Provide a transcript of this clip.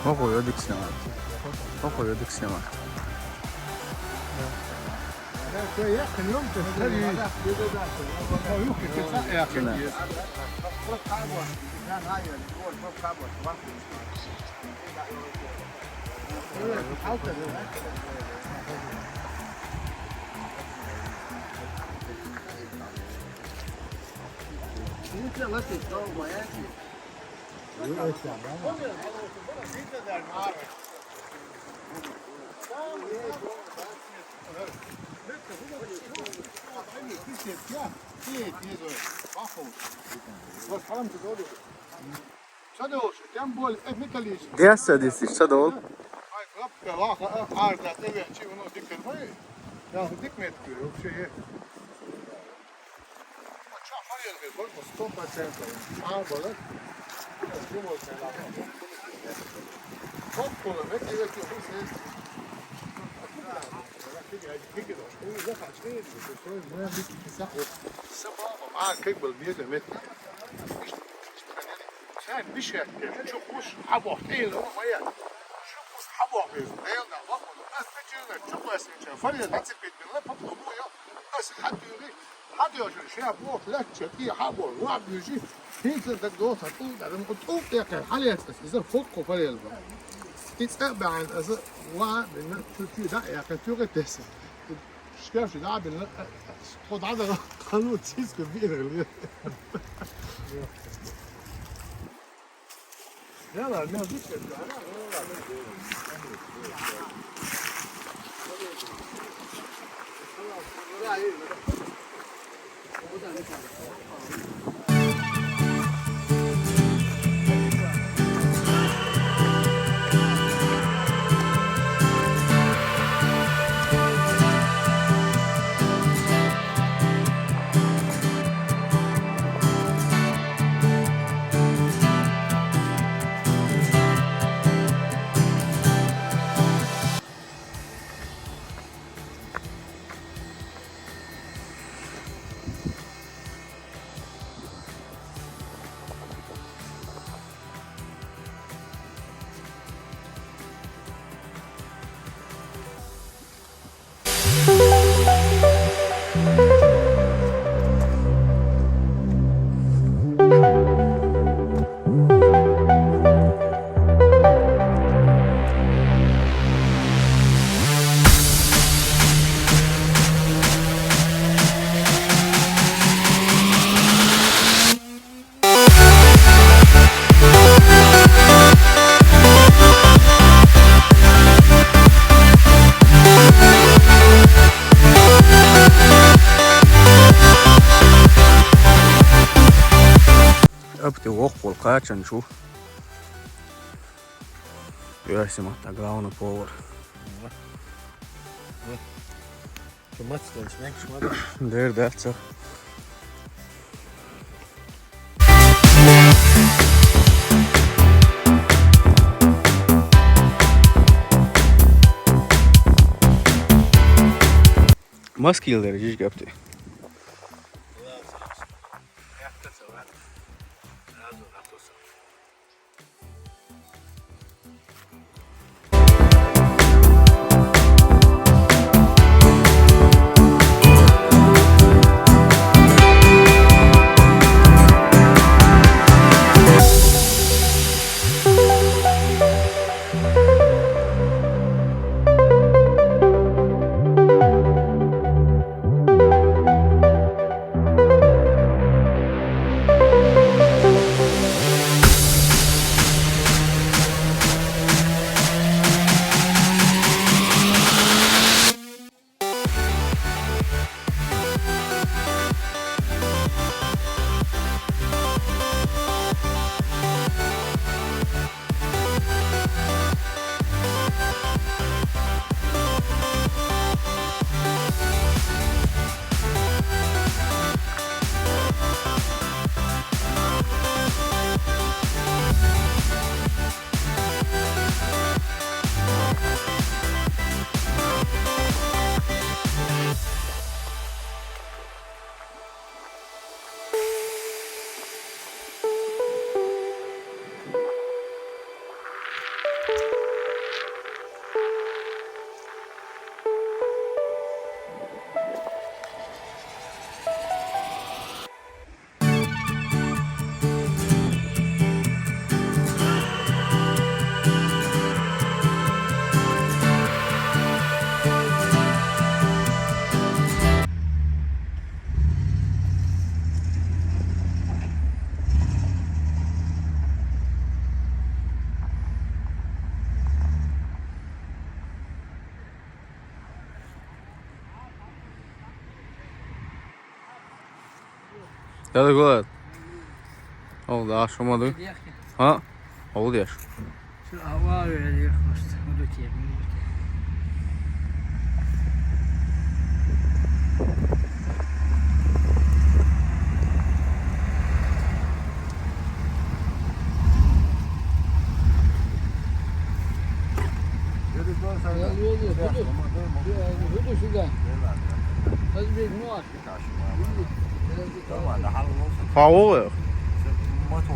Опоёдик снимать. Опоёдик снимать. Gdje sediš? Šta dol? Kijk wel meer met. Zijn bishek, çok hoş hava değil ama ya. Çok hoş hava değil. Eyvallah bak. Asbetçiler çok eski. Fariye nasıl bitmiyor? Patlı bu ya. Nasıl hadi ya şey yapıyor. Lakçı hava var büyücü. Hiç de dost atıl dedim. Oturup yakın. Haliye size fok fariye. İtsabı an az var benim Türkiye'de yakın Türkiye'de. Şikayet abi خد عضلة قانون تسيس كبيرة غير يلا ما فيش Волкач, анчу. Ясима, та главный повар. Der dertsa. Maskilleri jiş yaptı. Dedikodu. Oldu aşamadı. Ha? Oldu yaş. Şu hava öyle diyor işte. Modokya. Budu sюда. Hava oluyor. Motor.